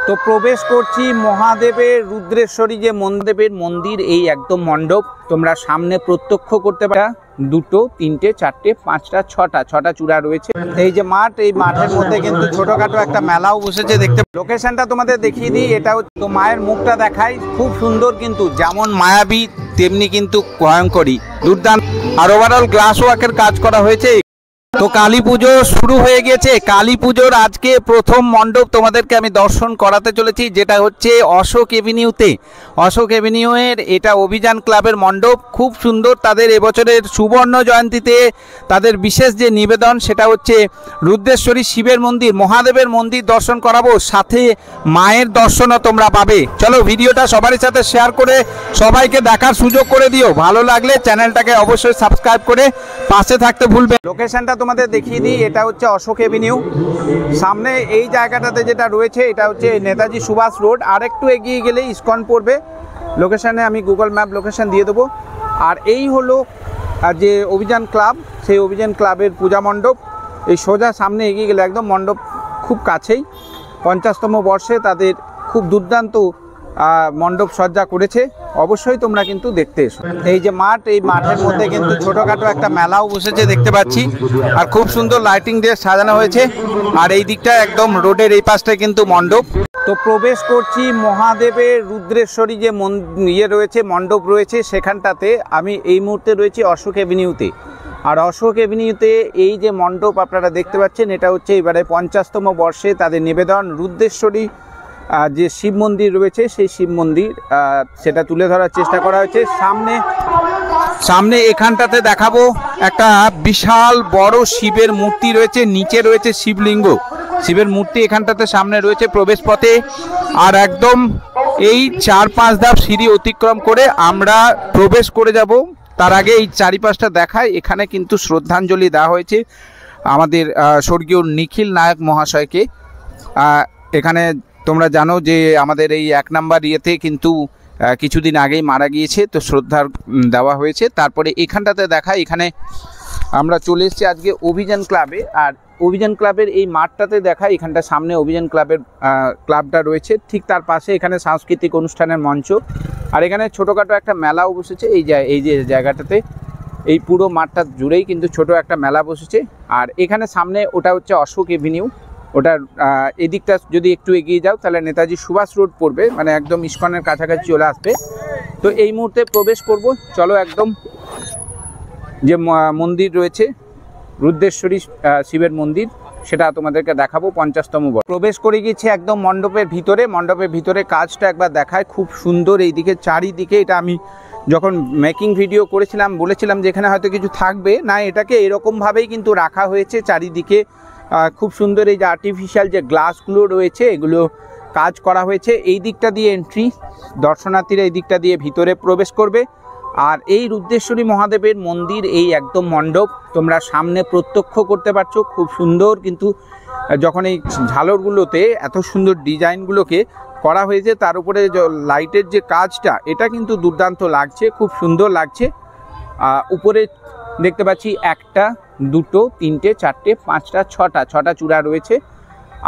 তো প্রবেশ করছি মহাদেবের রুদ্রেশ্বরী যে মহাদেবের মন্দির, এই একদম মণ্ডপ তোমরা সামনে প্রত্যক্ষ করতে পারো। দুটো, তিনটে, চারটে, পাঁচটা, ছটা চূড়া রয়েছে। এই যে মাঠ, এই মাঠের মধ্যে কিন্তু ছোটখাটো একটা মেলাও বসেছে। দেখতে লোকেশনটা তোমাদের দেখিয়ে দিই। এটা তো মায়ের মুখটা দেখাই, খুব সুন্দর, কিন্তু যেমন মায়াবী তেমনি কিন্তু ভয়ঙ্করী, দুর্দান্ত। আর ওভারঅল গ্লাস ওয়ার্কের কাজ করা হয়েছে। তো কালী পুজো শুরু হয়ে গেছে। কালী পুজোর আজকে প্রথম মণ্ডপ তোমাদেরকে আমি দর্শন করাতে চলেছি, যেটা হচ্ছে অশোক এভিনিউতে। অশোক এভিনিউয়ের এটা অভিযান ক্লাবের মণ্ডপ, খুব সুন্দর। তাদের এবছরের সুবর্ণ জয়ন্তীতে তাদের বিশেষ যে নিবেদন, সেটা হচ্ছে রুদ্রেশ্বরী শিবের মন্দির, মহাদেবের মন্দির দর্শন করাবো, সাথে মায়ের দর্শনও তোমরা পাবে। চলো ভিডিওটা সবার সাথে শেয়ার করে সবাইকে দেখার সুযোগ করে দিও। ভালো লাগলে চ্যানেলটাকে অবশ্যই সাবস্ক্রাইব করে পাশে থাকতে ভুলবে। লোকেশনটা তোমাদের দেখিয়ে দিই। এটা হচ্ছে অশোক এভিনিউ। সামনে এই জায়গাটাতে যেটা রয়েছে, এটা হচ্ছে নেতাজি সুভাষ রোড। আর একটু এগিয়ে গেলে ইসকন পড়বে। লোকেশানে আমি গুগল ম্যাপ লোকেশন দিয়ে দেবো। আর এই হলো যে অভিযান ক্লাব, সেই অভিযান ক্লাবের পূজা মণ্ডপ। এই সোজা সামনে এগিয়ে গেলে একদম মণ্ডপ খুব কাছেই। 50তম বর্ষে তাদের খুব দুর্দান্ত মণ্ডপ সজ্জা করেছে। অবশ্যই তোমরা কিন্তু দেখতে এসো। এই যে মাঠ, এই মাঠের মধ্যে কিন্তু ছোটখাটো একটা মেলাও বসেছে দেখতে পাচ্ছি। আর খুব সুন্দর লাইটিং দিয়ে সাজানো হয়েছে। আর এই দিকটা একদম রোডের এই পাশটায় কিন্তু মণ্ডপ। তো প্রবেশ করছি মহাদেবের রুদ্রেশ্বরী যে রয়েছে, মণ্ডপ রয়েছে, সেখানটাতে। আমি এই মুহূর্তে রয়েছি অশোক এভিনিউতে। আর অশোক এভিনিউতে এই যে মণ্ডপ আপনারা দেখতে পাচ্ছেন, এটা হচ্ছে এবারে 50তম বর্ষে তাদের নিবেদন। রুদ্রেশ্বরী যে শিব মন্দির রয়েছে, সেই শিব মন্দির সেটা তুলে ধরার চেষ্টা করা হয়েছে। সামনে এখানটাতে দেখাবো একটা বিশাল বড় শিবের মূর্তি রয়েছে, নিচে রয়েছে শিবলিঙ্গ। শিবের মূর্তি এখানটাতে সামনে রয়েছে প্রবেশ পথে। আর একদম এই 4-5 ধাপ সিঁড়ি অতিক্রম করে আমরা প্রবেশ করে যাব। তার আগে এই চারিপাশটা দেখায়। এখানে কিন্তু শ্রদ্ধাঞ্জলি দেওয়া হয়েছে আমাদের স্বর্গীয় নিখিল নায়ক মহাশয়কে। এখানে তোমরা জানো যে আমাদের এই 1 নম্বর ইয়েতে কিন্তু কিছুদিন আগেই মারা গিয়েছে, তো শ্রদ্ধার দেওয়া হয়েছে। তারপরে এখানটাতে দেখা, এখানে আমরা চলে এসেছি আজকে অভিযান ক্লাবে। আর অভিযান ক্লাবের এই মাঠটাতে দেখা, এখানটা সামনে অভিযান ক্লাবের ক্লাবটা রয়েছে, ঠিক তার পাশে এখানে সাংস্কৃতিক অনুষ্ঠানের মঞ্চ। আর এখানে ছোটোখাটো একটা মেলাও বসেছে। এই যে জায়গাটাতে, এই পুরো মাঠটা জুড়েই কিন্তু ছোট একটা মেলা বসেছে। আর এখানে সামনে ওটা হচ্ছে অশোক এভিনিউ। ওটার এদিকটা যদি একটু এগিয়ে যাও তাহলে নেতাজি সুভাষ রোড পড়বে, মানে একদম ইসকনের কাছাকাছি চলে আসবে। তো এই মুহূর্তে প্রবেশ করব। চলো একদম যে মন্দির রয়েছে রুদ্রেশ্বরী শিবের মন্দির, সেটা তোমাদেরকে দেখাবো। 50তম বর্ষ প্রবেশ করে গিয়েছি একদম মণ্ডপের ভিতরে। মণ্ডপের ভিতরে কাজটা একবার দেখায়, খুব সুন্দর। এইদিকে চারিদিকে, এটা আমি যখন মেকিং ভিডিও করেছিলাম বলেছিলাম যে এখানে হয়তো কিছু থাকবে না, এটাকে এরকমভাবেই কিন্তু রাখা হয়েছে চারিদিকে। খুব সুন্দর এই যে আর্টিফিশিয়াল যে গ্লাসগুলো রয়েছে, এগুলো কাজ করা হয়েছে। এই দিকটা দিয়ে এন্ট্রি, দর্শনার্থীরা এই দিকটা দিয়ে ভিতরে প্রবেশ করবে। আর এই রুদ্রেশ্বরী মহাদেবের মন্দির, এই একদম মণ্ডপ তোমরা সামনে প্রত্যক্ষ করতে পারছো। খুব সুন্দর, কিন্তু যখন এই ঝালরগুলোতে এত সুন্দর ডিজাইনগুলোকে করা হয়েছে, তার উপরে লাইটের যে কাজটা, এটা কিন্তু দুর্দান্ত লাগছে, খুব সুন্দর লাগছে। উপরে দেখতে পাচ্ছি 1টা, 2টো, 3টে, 4টে, 5টা, 6টা চূড়া রয়েছে।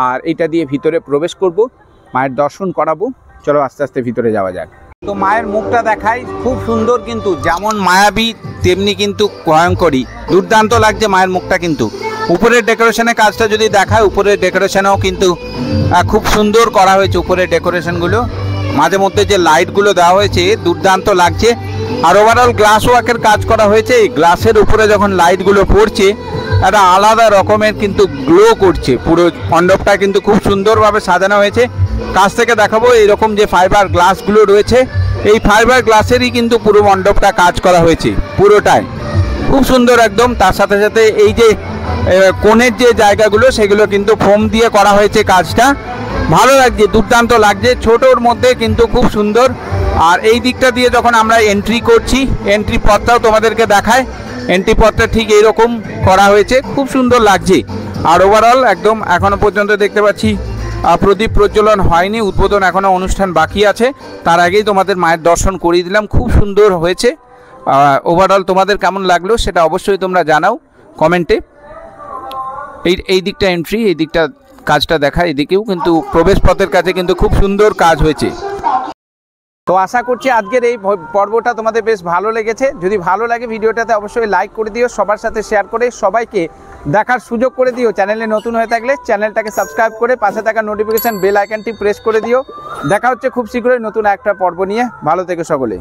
আর এটা দিয়ে ভিতরে প্রবেশ করব, মায়ের দর্শন করাবো। চলো আস্তে আস্তে ভিতরে যাওয়া যাক। তো মায়ের মুখটা দেখাই, খুব সুন্দর, কিন্তু যেমন মায়াবী তেমনি কিন্তু ভয়ঙ্করী, দুর্দান্ত লাগছে মায়ের মুখটা। কিন্তু উপরের ডেকোরেশনের কাজটা যদি দেখায়, উপরের ডেকোরেশনও কিন্তু খুব সুন্দর করা হয়েছে। উপরের ডেকোরেশনগুলো, মাঝে মধ্যে যে লাইটগুলো দেওয়া হয়েছে, দুর্দান্ত লাগছে। আর ওভারঅল গ্লাস ওয়ার্কের কাজ করা হয়েছে। এই গ্লাসের উপরে যখন লাইটগুলো পড়ছে, একটা আলাদা রকমের কিন্তু গ্লো করছে। পুরো মণ্ডপটা কিন্তু খুব সুন্দরভাবে সাজানো হয়েছে। কাছ থেকে দেখাবো, এইরকম যে ফাইবার গ্লাসগুলো রয়েছে, এই ফাইবার গ্লাসেরই কিন্তু পুরো মণ্ডপটা কাজ করা হয়েছে, পুরোটাই খুব সুন্দর একদম। তার সাথে সাথে এই যে কোণের যে জায়গাগুলো, সেগুলো কিন্তু ফোম দিয়ে করা হয়েছে কাজটা। ভালো লাগছে, দুর্দান্ত লাগছে, ছোটোর মধ্যে কিন্তু খুব সুন্দর। আর এই দিকটা দিয়ে যখন আমরা এন্ট্রি করছি, এন্ট্রি পথটাও তোমাদেরকে দেখায়। এন্ট্রি পথটা ঠিক এইরকম করা হয়েছে, খুব সুন্দর লাগছে। আর ওভারঅল একদম এখনও পর্যন্ত দেখতে পাচ্ছি প্রদীপ প্রজ্বলন হয়নি, উদ্বোধন এখনও অনুষ্ঠান বাকি আছে। তার আগেই তোমাদের মায়ের দর্শন করিয়ে দিলাম, খুব সুন্দর হয়েছে। ওভারঅল তোমাদের কেমন লাগলো সেটা অবশ্যই তোমরা জানাও কমেন্টে। এই দিকটা এন্ট্রি, এই দিকটা কাজটা দেখা, এদিকেও কিন্তু প্রবেশ পথের কাছে কিন্তু খুব সুন্দর কাজ হয়েছে। তো আশা করছি আজকের এই পর্বটা তোমাদের বেশ ভালো লেগেছে। যদি ভালো লাগে ভিডিওটাতে অবশ্যই লাইক করে দিও, সবার সাথে শেয়ার করে সবাইকে দেখার সুযোগ করে দিও। চ্যানেলে নতুন হয়ে থাকলে চ্যানেলটাকে সাবস্ক্রাইব করে পাশে থাকা নোটিফিকেশন বেল আইকনটি প্রেস করে দিও। দেখা হচ্ছে খুব শীঘ্রই নতুন একটা পর্ব নিয়ে। ভালো থেকো সকলে।